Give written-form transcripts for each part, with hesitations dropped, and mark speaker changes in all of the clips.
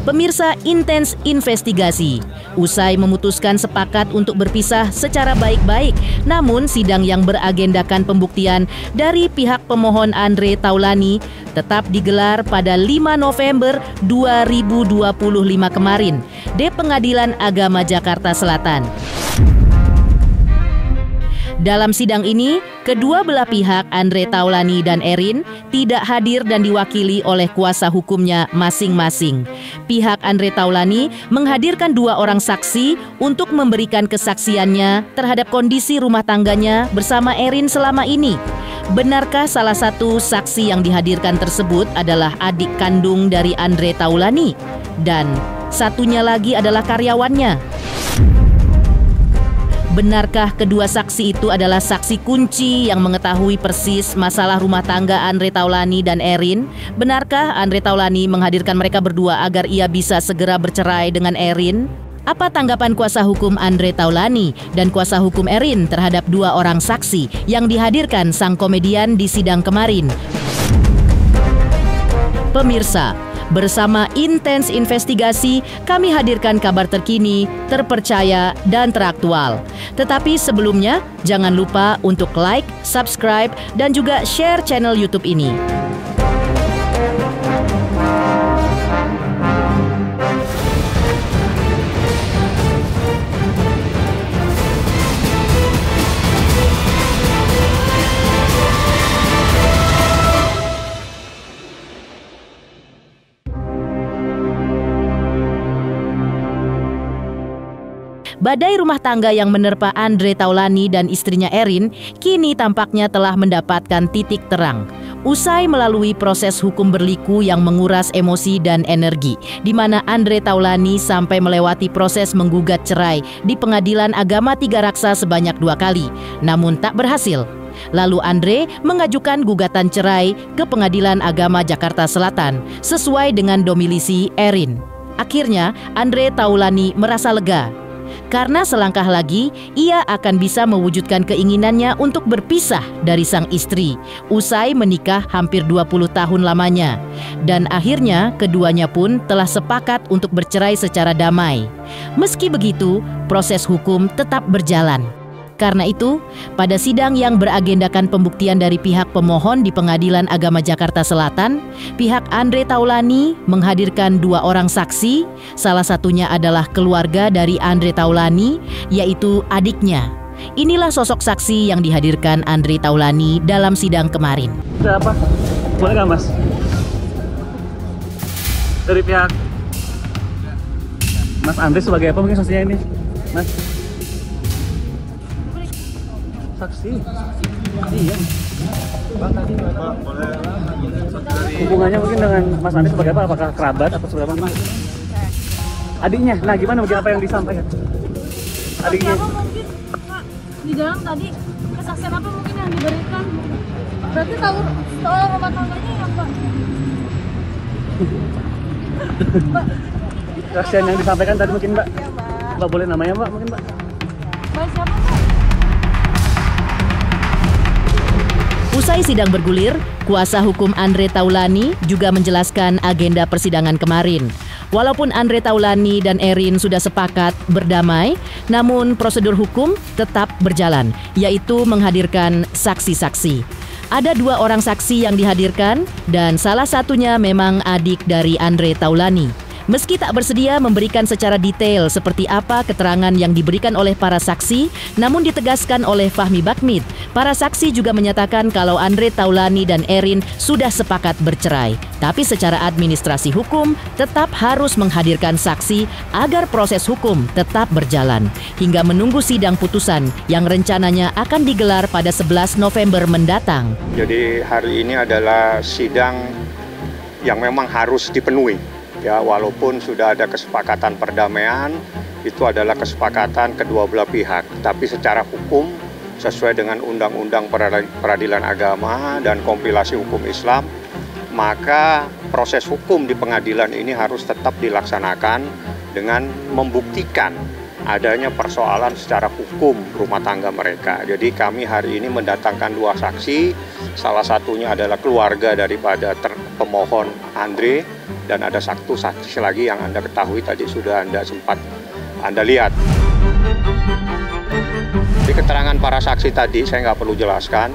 Speaker 1: Pemirsa, intens investigasi. Usai memutuskan sepakat untuk berpisah secara baik-baik, namun sidang yang beragendakan pembuktian dari pihak pemohon Andre Taulani tetap digelar pada 5 November 2025 kemarin di Pengadilan Agama Jakarta Selatan. Dalam sidang ini, kedua belah pihak Andre Taulani dan Erin tidak hadir dan diwakili oleh kuasa hukumnya masing-masing. Pihak Andre Taulani menghadirkan 2 orang saksi untuk memberikan kesaksiannya terhadap kondisi rumah tangganya bersama Erin selama ini. Benarkah salah satu saksi yang dihadirkan tersebut adalah adik kandung dari Andre Taulani dan satunya lagi adalah karyawannya? Benarkah kedua saksi itu adalah saksi kunci yang mengetahui persis masalah rumah tangga Andre Taulani dan Erin? Benarkah Andre Taulani menghadirkan mereka berdua agar ia bisa segera bercerai dengan Erin? Apa tanggapan kuasa hukum Andre Taulani dan kuasa hukum Erin terhadap 2 orang saksi yang dihadirkan sang komedian di sidang kemarin? Pemirsa, bersama intens investigasi, kami hadirkan kabar terkini, terpercaya, dan teraktual. Tetapi sebelumnya, jangan lupa untuk like, subscribe, dan juga share channel YouTube ini. Badai rumah tangga yang menerpa Andre Taulani dan istrinya Erin kini tampaknya telah mendapatkan titik terang. Usai melalui proses hukum berliku yang menguras emosi dan energi, di mana Andre Taulani sampai melewati proses menggugat cerai di Pengadilan Agama Tiga Raksa sebanyak 2 kali, namun tak berhasil. Lalu Andre mengajukan gugatan cerai ke Pengadilan Agama Jakarta Selatan sesuai dengan domisili Erin. Akhirnya Andre Taulani merasa lega, karena selangkah lagi ia akan bisa mewujudkan keinginannya untuk berpisah dari sang istri usai menikah hampir 20 tahun lamanya. Dan akhirnya keduanya pun telah sepakat untuk bercerai secara damai. Meski begitu, proses hukum tetap berjalan. Karena itu, pada sidang yang beragendakan pembuktian dari pihak pemohon di Pengadilan Agama Jakarta Selatan, pihak Andre Taulani menghadirkan 2 orang saksi, salah satunya adalah keluarga dari Andre Taulani, yaitu adiknya. Inilah sosok saksi yang dihadirkan Andre Taulani dalam sidang kemarin.
Speaker 2: Apa? Boleh nggak, Mas? Dari pihak Mas Andre sebagai apa mungkin saksinya ini, Mas? Saksi. Iya. Hubungannya mungkin dengan Mas Andi sebagai apa? Apakah kerabat atau seberapa mungkin? Adiknya. Nah, gimana mungkin apa yang disampaikan? Adiknya.
Speaker 3: Apa mungkin Pak, di dalam tadi kesaksian apa mungkin yang diberikan? Berarti tahu soal rumah tangganya ya, Pak? Mbak.
Speaker 2: Kesaksian yang disampaikan tadi mungkin, Mbak. Mbak boleh namanya, Mbak, mungkin, Mbak.
Speaker 3: Mbak siapa, Pak?
Speaker 1: Usai sidang bergulir, kuasa hukum Andre Taulani juga menjelaskan agenda persidangan kemarin. Walaupun Andre Taulani dan Erin sudah sepakat berdamai, namun prosedur hukum tetap berjalan, yaitu menghadirkan saksi-saksi. Ada 2 orang saksi yang dihadirkan dan salah satunya memang adik dari Andre Taulani. Meski tak bersedia memberikan secara detail seperti apa keterangan yang diberikan oleh para saksi, namun ditegaskan oleh Fahmi Bakmit, para saksi juga menyatakan kalau Andre Taulani dan Erin sudah sepakat bercerai. Tapi secara administrasi hukum tetap harus menghadirkan saksi agar proses hukum tetap berjalan hingga menunggu sidang putusan yang rencananya akan digelar pada 11 November mendatang.
Speaker 4: Jadi hari ini adalah sidang yang memang harus dipenuhi. Ya, walaupun sudah ada kesepakatan perdamaian, itu adalah kesepakatan kedua belah pihak. Tapi secara hukum, sesuai dengan Undang-Undang Peradilan Agama dan kompilasi hukum Islam, maka proses hukum di pengadilan ini harus tetap dilaksanakan dengan membuktikan adanya persoalan secara hukum rumah tangga mereka. Jadi kami hari ini mendatangkan 2 saksi, salah satunya adalah keluarga daripada pemohon Andre, dan ada satu saksi lagi yang Anda ketahui tadi sudah Anda lihat. Di keterangan para saksi tadi, saya nggak perlu jelaskan,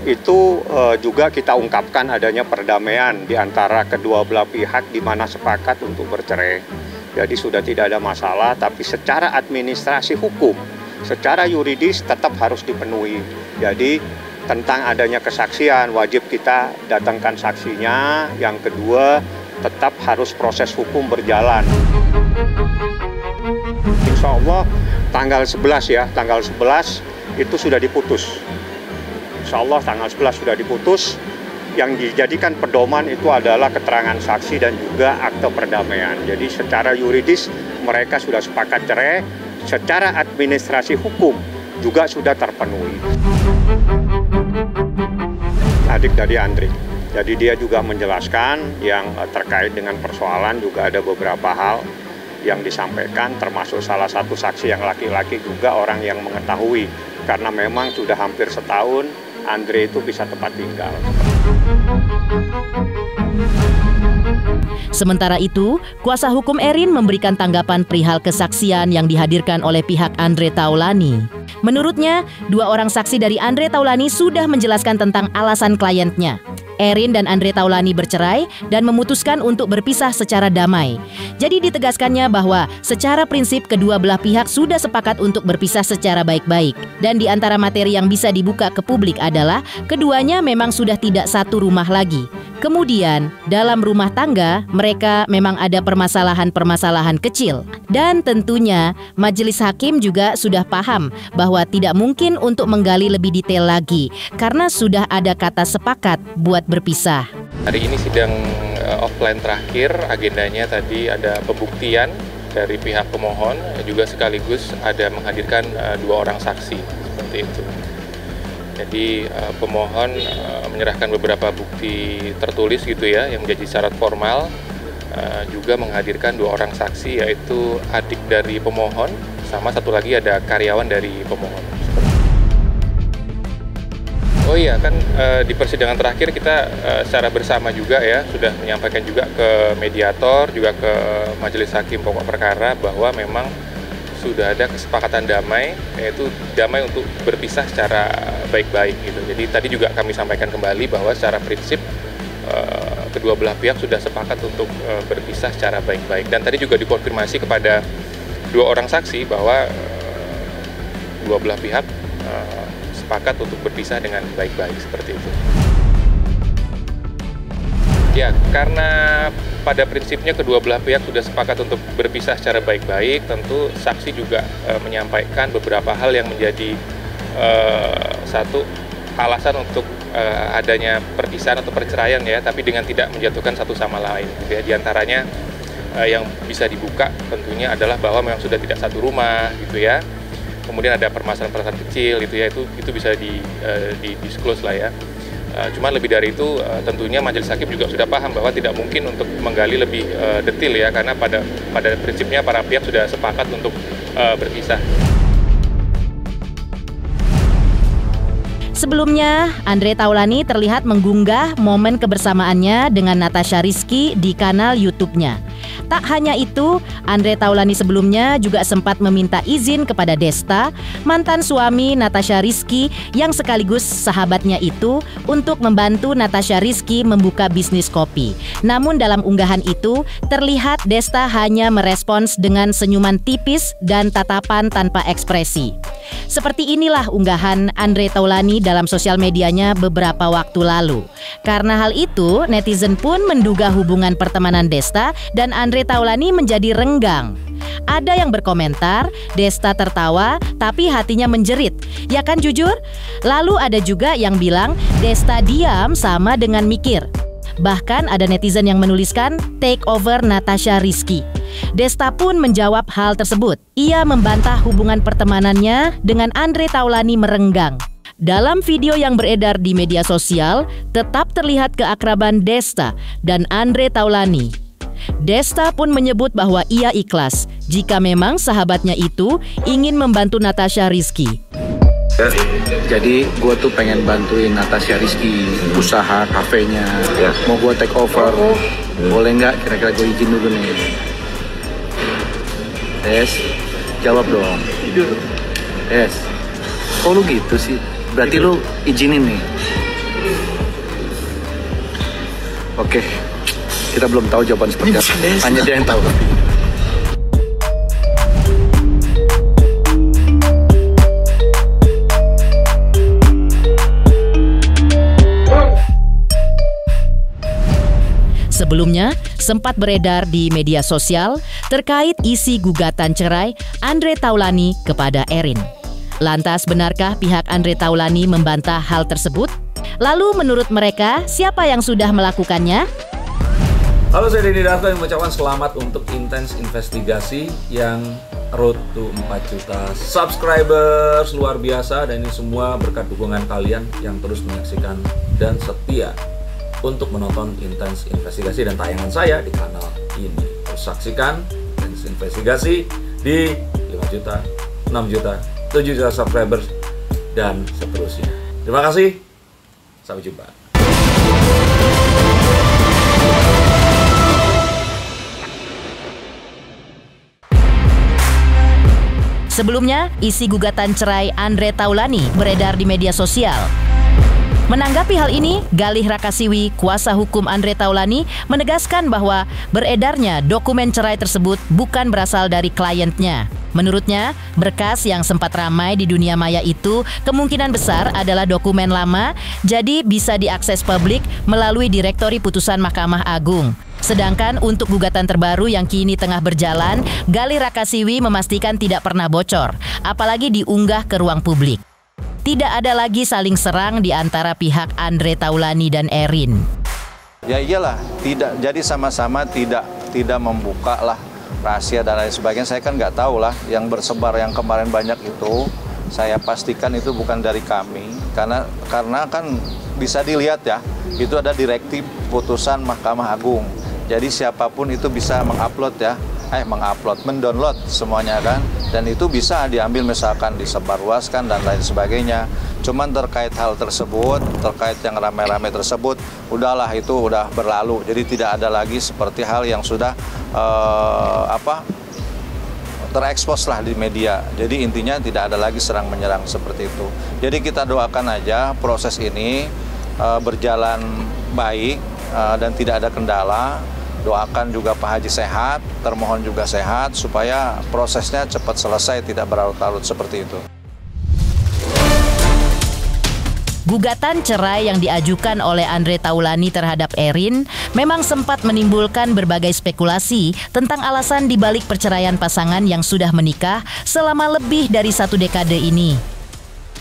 Speaker 4: itu juga kita ungkapkan adanya perdamaian di antara kedua belah pihak di mana sepakat untuk bercerai. Jadi sudah tidak ada masalah, tapi secara administrasi hukum, secara yuridis tetap harus dipenuhi. Jadi tentang adanya kesaksian, wajib kita datangkan saksinya. Yang kedua, tetap harus proses hukum berjalan. Insya Allah tanggal 11 ya, tanggal 11 itu sudah diputus. Insya Allah tanggal 11 sudah diputus. Yang dijadikan pedoman itu adalah keterangan saksi dan juga akte perdamaian. Jadi secara yuridis mereka sudah sepakat cerai, secara administrasi hukum juga sudah terpenuhi. Adik dari Andre. Jadi dia juga menjelaskan yang terkait dengan persoalan, juga ada beberapa hal yang disampaikan, termasuk salah satu saksi yang laki-laki juga orang yang mengetahui, karena memang sudah hampir setahun Andre itu bisa tempat tinggal.
Speaker 1: Sementara itu, kuasa hukum Erin memberikan tanggapan perihal kesaksian yang dihadirkan oleh pihak Andre Taulani. Menurutnya, 2 orang saksi dari Andre Taulani sudah menjelaskan tentang alasan kliennya. Erin dan Andre Taulani bercerai dan memutuskan untuk berpisah secara damai. Jadi ditegaskannya bahwa secara prinsip kedua belah pihak sudah sepakat untuk berpisah secara baik-baik. Dan di antara materi yang bisa dibuka ke publik adalah keduanya memang sudah tidak satu rumah lagi. Kemudian, dalam rumah tangga, mereka memang ada permasalahan-permasalahan kecil. Dan tentunya, majelis hakim juga sudah paham bahwa tidak mungkin untuk menggali lebih detail lagi, karena sudah ada kata sepakat buat berpisah.
Speaker 5: Hari ini sidang offline terakhir, agendanya tadi ada pembuktian dari pihak pemohon, juga sekaligus ada menghadirkan 2 orang saksi, seperti itu. Jadi pemohon menyerahkan beberapa bukti tertulis gitu ya, yang menjadi syarat formal, juga menghadirkan 2 orang saksi, yaitu adik dari pemohon, sama satu lagi ada karyawan dari pemohon. Oh iya, kan di persidangan terakhir kita secara bersama juga ya, sudah menyampaikan juga ke mediator, juga ke majelis hakim pokok perkara bahwa memang sudah ada kesepakatan damai, yaitu damai untuk berpisah secara baik-baik gitu. Jadi tadi juga kami sampaikan kembali bahwa secara prinsip kedua belah pihak sudah sepakat untuk berpisah secara baik-baik. Dan tadi juga dikonfirmasi kepada 2 orang saksi bahwa dua belah pihak sepakat untuk berpisah dengan baik-baik, seperti itu. Ya, karena pada prinsipnya kedua belah pihak sudah sepakat untuk berpisah secara baik-baik, tentu saksi juga menyampaikan beberapa hal yang menjadi satu alasan untuk adanya perpisahan atau perceraian ya, tapi dengan tidak menjatuhkan satu sama lain. Gitu ya. Di antaranya yang bisa dibuka tentunya adalah bahwa memang sudah tidak satu rumah gitu ya. Kemudian ada permasalahan-permasalahan kecil gitu ya, itu bisa di-disclose lah ya. Cuman lebih dari itu tentunya majelis hakim juga sudah paham bahwa tidak mungkin untuk menggali lebih detail ya, karena pada prinsipnya para pihak sudah sepakat untuk berpisah.
Speaker 1: Sebelumnya, Andre Taulani terlihat mengunggah momen kebersamaannya dengan Natasha Rizky di kanal YouTube-nya. Tak hanya itu, Andre Taulani sebelumnya juga sempat meminta izin kepada Desta, mantan suami Natasha Rizky yang sekaligus sahabatnya itu, untuk membantu Natasha Rizky membuka bisnis kopi. Namun dalam unggahan itu, terlihat Desta hanya merespons dengan senyuman tipis dan tatapan tanpa ekspresi. Seperti inilah unggahan Andre Taulani dalam sosial medianya beberapa waktu lalu. Karena hal itu, netizen pun menduga hubungan pertemanan Desta dan Andre Taulani menjadi renggang. Ada yang berkomentar, Desta tertawa tapi hatinya menjerit. Ya kan jujur? Lalu ada juga yang bilang, Desta diam sama dengan mikir. Bahkan ada netizen yang menuliskan take over Natasha Rizky. Desta pun menjawab hal tersebut. Ia membantah hubungan pertemanannya dengan Andre Taulani merenggang. Dalam video yang beredar di media sosial, tetap terlihat keakraban Desta dan Andre Taulani. Desta pun menyebut bahwa ia ikhlas jika memang sahabatnya itu ingin membantu Natasha Rizky.
Speaker 6: Jadi gue tuh pengen bantuin Natasha Rizky usaha kafenya, mau gue take over, boleh nggak? Kira-kira gue izin dulu nih. Des, jawab dong. Des, kok lu gitu sih? Berarti lu izinin nih. Oke, kita belum tahu jawaban seperti apa. Hanya dia yang tahu.
Speaker 1: Sebelumnya, sempat beredar di media sosial terkait isi gugatan cerai Andre Taulani kepada Erin. Lantas, benarkah pihak Andre Taulani membantah hal tersebut? Lalu menurut mereka, siapa yang sudah melakukannya?
Speaker 7: Halo, saya Denny Darto yang mengucapkan selamat untuk Intens Investigasi yang road to 4 juta subscribers, luar biasa. Dan ini semua berkat dukungan kalian yang terus menyaksikan dan setia untuk menonton Intens Investigasi dan tayangan saya di kanal ini. Terus saksikan Intens Investigasi di 5 juta, 6 juta, 7 juta subscribers dan seterusnya. Terima kasih, sampai jumpa.
Speaker 1: Sebelumnya, isi gugatan cerai Andre Taulani beredar di media sosial. Menanggapi hal ini, Galih Rakasiwi, kuasa hukum Andre Taulani, menegaskan bahwa beredarnya dokumen cerai tersebut bukan berasal dari kliennya. Menurutnya, berkas yang sempat ramai di dunia maya itu kemungkinan besar adalah dokumen lama, jadi bisa diakses publik melalui Direktori Putusan Mahkamah Agung. Sedangkan untuk gugatan terbaru yang kini tengah berjalan, Galih Rakasiwi memastikan tidak pernah bocor, apalagi diunggah ke ruang publik. Tidak ada lagi saling serang di antara pihak Andre Taulani dan Erin.
Speaker 8: Ya iyalah, jadi sama-sama tidak membuka lah rahasia dan lain sebagainya. Saya kan nggak tahu lah yang bersebar yang kemarin banyak itu. Saya pastikan itu bukan dari kami karena kan bisa dilihat ya, itu ada direktif putusan Mahkamah Agung. Jadi siapapun itu bisa mendownload semuanya kan, dan itu bisa diambil misalkan disebarluaskan dan lain sebagainya. Cuman terkait hal tersebut, terkait yang ramai-ramai tersebut, udahlah itu udah berlalu. Jadi tidak ada lagi seperti hal yang sudah terekspos lah di media. Jadi intinya tidak ada lagi serang menyerang seperti itu. Jadi kita doakan aja proses ini berjalan baik dan tidak ada kendala. Doakan juga Pak Haji sehat, termohon juga sehat, supaya prosesnya cepat selesai, tidak berlarut-larut seperti itu.
Speaker 1: Gugatan cerai yang diajukan oleh Andre Taulani terhadap Erin memang sempat menimbulkan berbagai spekulasi tentang alasan dibalik perceraian pasangan yang sudah menikah selama lebih dari 1 dekade ini.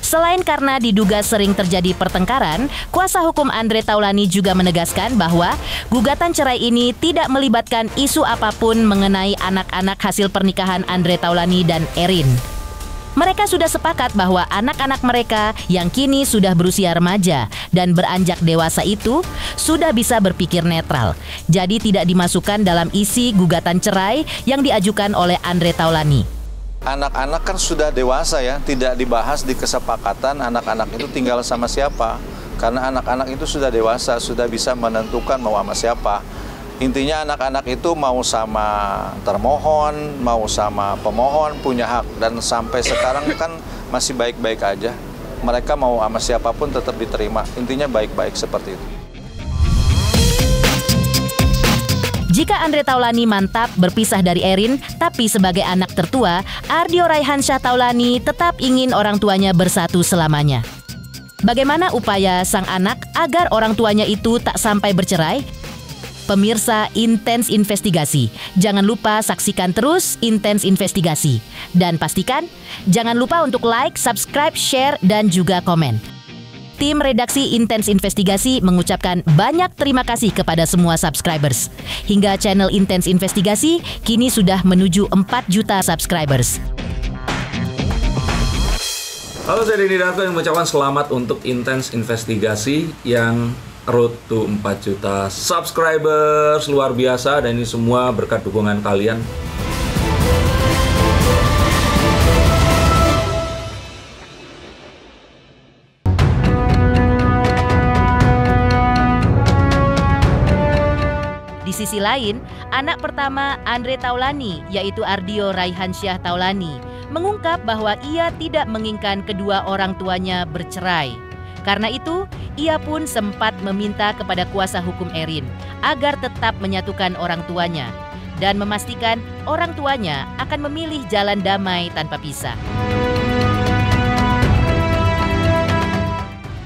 Speaker 1: Selain karena diduga sering terjadi pertengkaran, kuasa hukum Andre Taulani juga menegaskan bahwa gugatan cerai ini tidak melibatkan isu apapun mengenai anak-anak hasil pernikahan Andre Taulani dan Erin. Mereka sudah sepakat bahwa anak-anak mereka yang kini sudah berusia remaja dan beranjak dewasa itu sudah bisa berpikir netral. Jadi tidak dimasukkan dalam isi gugatan cerai yang diajukan oleh Andre Taulani.
Speaker 8: Anak-anak kan sudah dewasa ya, tidak dibahas di kesepakatan anak-anak itu tinggal sama siapa. Karena anak-anak itu sudah dewasa, sudah bisa menentukan mau sama siapa. Intinya anak-anak itu mau sama termohon, mau sama pemohon, punya hak. Dan sampai sekarang kan masih baik-baik aja. Mereka mau sama siapapun tetap diterima. Intinya baik-baik seperti itu.
Speaker 1: Jika Andre Taulani mantap berpisah dari Erin, tapi sebagai anak tertua, Ardio Raihansyah Taulani tetap ingin orang tuanya bersatu selamanya. Bagaimana upaya sang anak agar orang tuanya itu tak sampai bercerai? Pemirsa Intens Investigasi, jangan lupa saksikan terus Intens Investigasi. Dan pastikan, jangan lupa untuk like, subscribe, share, dan juga komen. Tim redaksi Intens Investigasi mengucapkan banyak terima kasih kepada semua subscribers. Hingga channel Intens Investigasi kini sudah menuju 4 juta subscribers.
Speaker 7: Halo, saya Denny Darto yang mengucapkan selamat untuk Intens Investigasi yang road to 4 juta subscribers. Luar biasa, dan ini semua berkat dukungan kalian.
Speaker 1: Di sisi lain, anak pertama Andre Taulani, yaitu Ardio Raihansyah Taulani, mengungkap bahwa ia tidak menginginkan kedua orang tuanya bercerai. Karena itu, ia pun sempat meminta kepada kuasa hukum Erin agar tetap menyatukan orang tuanya dan memastikan orang tuanya akan memilih jalan damai tanpa pisah.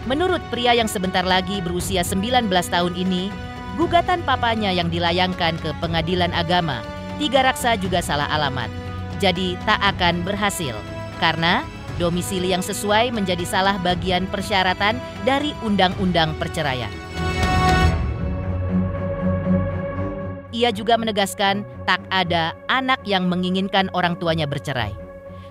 Speaker 1: Menurut pria yang sebentar lagi berusia 19 tahun ini, gugatan papanya yang dilayangkan ke Pengadilan Agama Tiga Raksa juga salah alamat. Jadi tak akan berhasil karena domisili yang sesuai menjadi salah bagian persyaratan dari Undang-Undang Perceraian. Ia juga menegaskan tak ada anak yang menginginkan orang tuanya bercerai.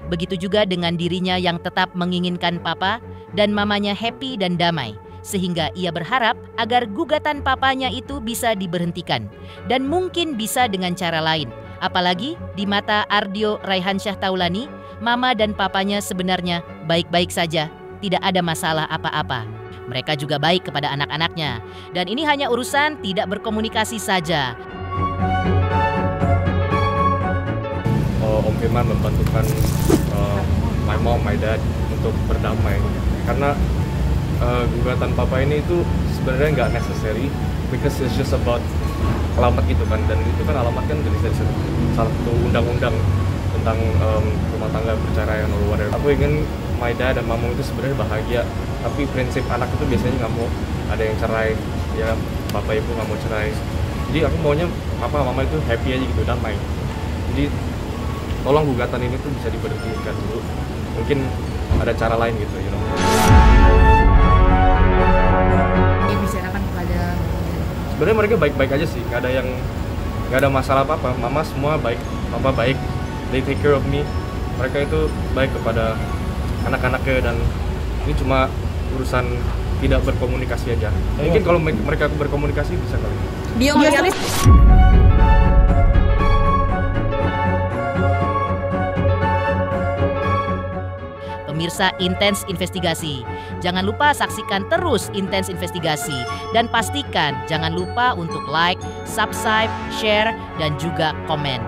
Speaker 1: Begitu juga dengan dirinya yang tetap menginginkan papa dan mamanya happy dan damai, sehingga ia berharap agar gugatan papanya itu bisa diberhentikan dan mungkin bisa dengan cara lain. Apalagi di mata Ardio Raihansyah Taulani, mama dan papanya sebenarnya baik-baik saja, tidak ada masalah apa-apa. Mereka juga baik kepada anak-anaknya, dan ini hanya urusan tidak berkomunikasi saja.
Speaker 5: Om Firman membantukan my mom, my dad untuk berdamai, karena gugatan papa ini itu sebenarnya nggak necessary, because it's just about alamat gitu kan, dan itu kan alamat kan dari salah satu undang-undang tentang rumah tangga, perceraian atau whatever. Aku ingin my dad dan mama itu sebenarnya bahagia, tapi prinsip anak itu biasanya nggak mau ada yang cerai, ya papa ibu nggak mau cerai. Jadi aku maunya papa mama itu happy aja gitu, damai. Jadi tolong gugatan ini tuh bisa diberhentikan dulu. Mungkin ada cara lain gitu, you know.
Speaker 3: Bicarakan kepada
Speaker 5: Sebenarnya mereka baik-baik aja sih, nggak ada masalah apa-apa. Mama semua baik, papa baik, they take care of me. Mereka itu baik kepada anak-anaknya, dan ini cuma urusan tidak berkomunikasi aja. Mungkin kalau mereka berkomunikasi bisa kali.
Speaker 1: Pemirsa Intens Investigasi, jangan lupa saksikan terus Intens Investigasi dan pastikan jangan lupa untuk like, subscribe, share, dan juga komen.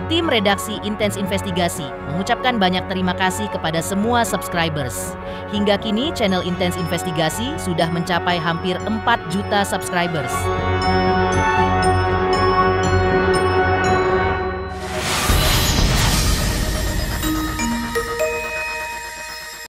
Speaker 1: Tim redaksi Intens Investigasi mengucapkan banyak terima kasih kepada semua subscribers. Hingga kini channel Intens Investigasi sudah mencapai hampir 4 juta subscribers.